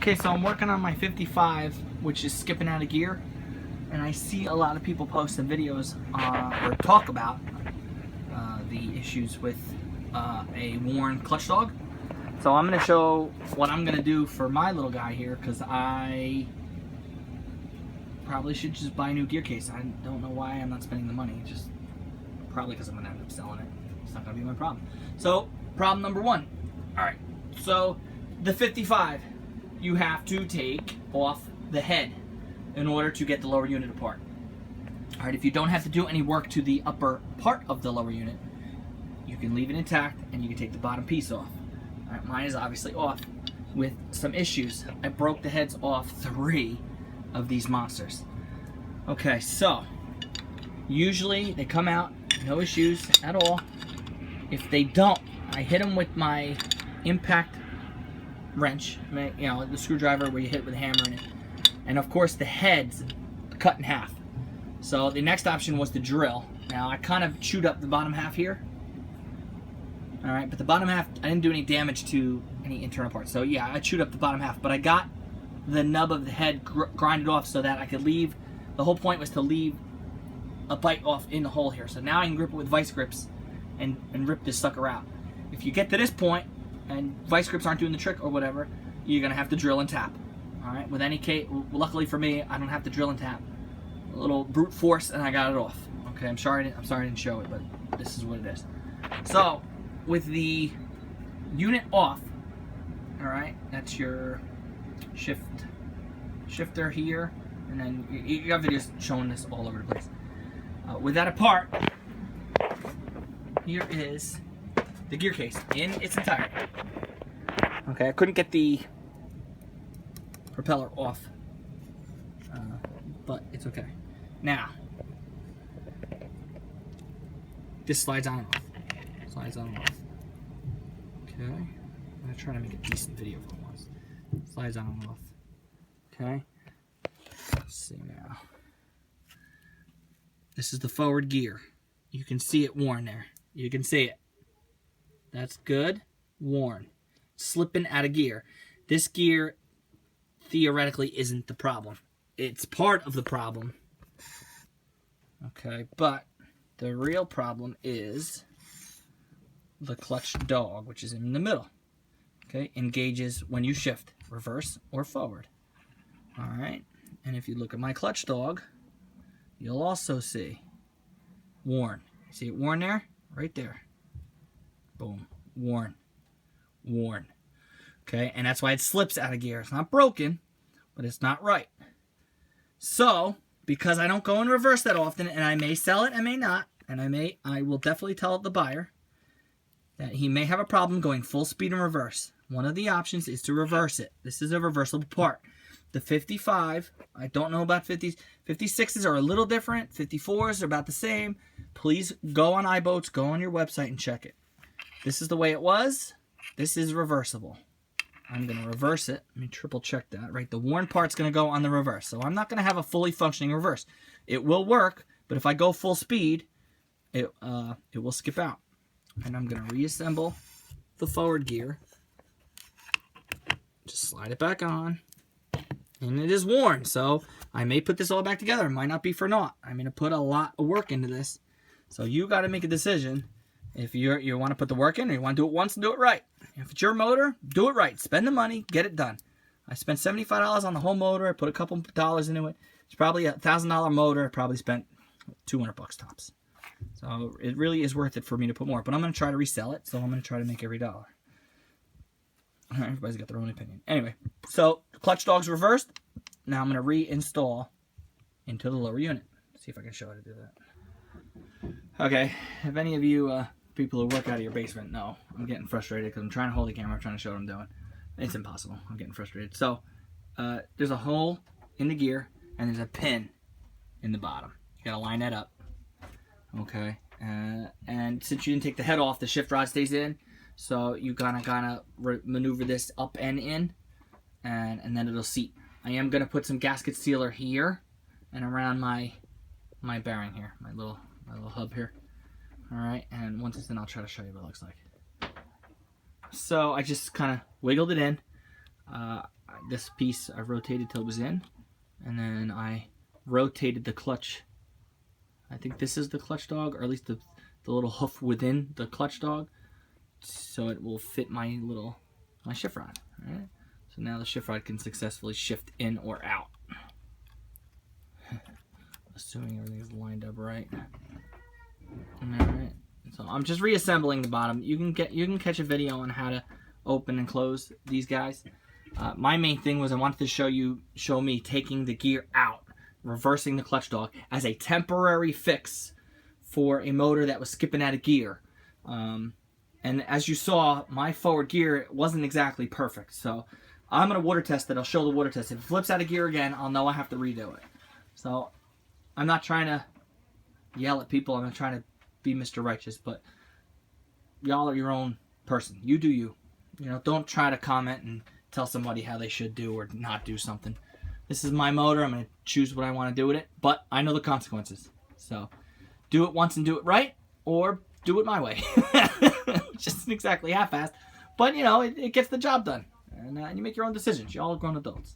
Okay, so I'm working on my 55, which is skipping out of gear, and I see a lot of people posting videos or talk about the issues with a worn clutch dog. So I'm going to show what I'm going to do for my little guy here, because I probably should just buy a new gear case. I don't know why I'm not spending the money, just probably because I'm going to end up selling it. It's not going to be my problem. So problem number one. Alright, so the 55, you have to take off the head in order to get the lower unit apart. Alright, if you don't have to do any work to the upper part of the lower unit, you can leave it intact and you can take the bottom piece off. Alright, mine is obviously off with some issues. I broke the heads off 3 of these monsters. Okay, so usually they come out, no issues at all. If they don't, I hit them with my impact wrench, you know, the screwdriver where you hit with a hammer in it, and of course the head's cut in half. So the next option was to drill. Now I kind of chewed up the bottom half here, alright, but the bottom half, I didn't do any damage to any internal parts. So yeah, I chewed up the bottom half, but I got the nub of the head grinded off so that I could leave, the whole point was to leave a bite off in the hole here. So now I can grip it with vice grips and rip this sucker out. If you get to this point and vice grips aren't doing the trick or whatever, you're gonna have to drill and tap. Alright, with any case, luckily for me, I don't have to drill and tap. A little brute force and I got it off. Okay, I'm sorry I didn't show it, but this is what it is. So, with the unit off, alright, that's your shifter here, and then you got videos showing this all over the place. With that apart, here is the gear case in its entirety. Okay, I couldn't get the propeller off, but it's okay. Now, this slides on and off. Slides on and off. Okay, I'm gonna try to make a decent video for once. Slides on and off. Okay, let's see now. This is the forward gear. You can see it worn there. You can see it. That's good. Worn. Slipping out of gear. This gear theoretically isn't the problem. It's part of the problem. Okay, but the real problem is the clutch dog, which is in the middle. Okay, engages when you shift, reverse or forward. Alright, and if you look at my clutch dog, you'll also see worn. See it worn there? Right there. Boom. Worn. Worn. Okay, and that's why it slips out of gear. It's not broken, but it's not right. So, because I don't go in reverse that often, and I may sell it, I may not, and I will definitely tell the buyer that he may have a problem going full speed in reverse. One of the options is to reverse it. This is a reversible part. The 55, I don't know about 50s. 56s are a little different. 54s are about the same. Please go on iBoats, go on your website and check it. This is the way it was. This is reversible. I'm going to reverse it. Let me triple check that. Right, the worn part's going to go on the reverse. So I'm not going to have a fully functioning reverse. It will work, but if I go full speed, it will skip out. And I'm going to reassemble the forward gear. Just slide it back on. And it is worn, so I may put this all back together. It might not be for naught. I'm going to put a lot of work into this. So you got to make a decision if you want to put the work in, or you want to do it once and do it right. If it's your motor, do it right. Spend the money, get it done. I spent $75 on the whole motor. I put a couple dollars into it. It's probably a $1,000 motor. I probably spent $200 tops. So it really is worth it for me to put more. But I'm going to try to resell it, so I'm going to try to make every dollar. Everybody's got their own opinion. Anyway, so clutch dog's reversed. Now I'm going to reinstall into the lower unit. See if I can show how to do that. Okay, if any of you people who work out of your basement know, I'm getting frustrated because I'm trying to hold the camera, I'm trying to show what I'm doing. It's impossible. I'm getting frustrated. So there's a hole in the gear and there's a pin in the bottom. You got to line that up. Okay, and since you didn't take the head off, the shift rod stays in. So you gotta maneuver this up and in, and then it'll seat. I am gonna put some gasket sealer here and around my bearing here, my little hub here. All right, and once it's in, I'll try to show you what it looks like. So I just kind of wiggled it in. this piece I rotated till it was in, and then I rotated the clutch. I think this is the clutch dog, or at least the little hoof within the clutch dog, so it will fit my shift rod. All right? So now the shift rod can successfully shift in or out, assuming everything is lined up right. All right. So I'm just reassembling the bottom. You can catch a video on how to open and close these guys. My main thing was I wanted to show me taking the gear out, reversing the clutch dog as a temporary fix for a motor that was skipping out of gear. And as you saw, my forward gear wasn't exactly perfect. So I'm going to water test it. I'll show the water test. If it flips out of gear again, I'll know I have to redo it. So I'm not trying to yell at people. I'm not trying to be Mr. Righteous, but y'all are your own person. You do you. You know, don't try to comment and tell somebody how they should do or not do something. This is my motor. I'm going to choose what I want to do with it, but I know the consequences. So do it once and do it right, or do it my way. Just isn't exactly half-assed, but you know, it gets the job done. And you make your own decisions. Y'all are grown adults.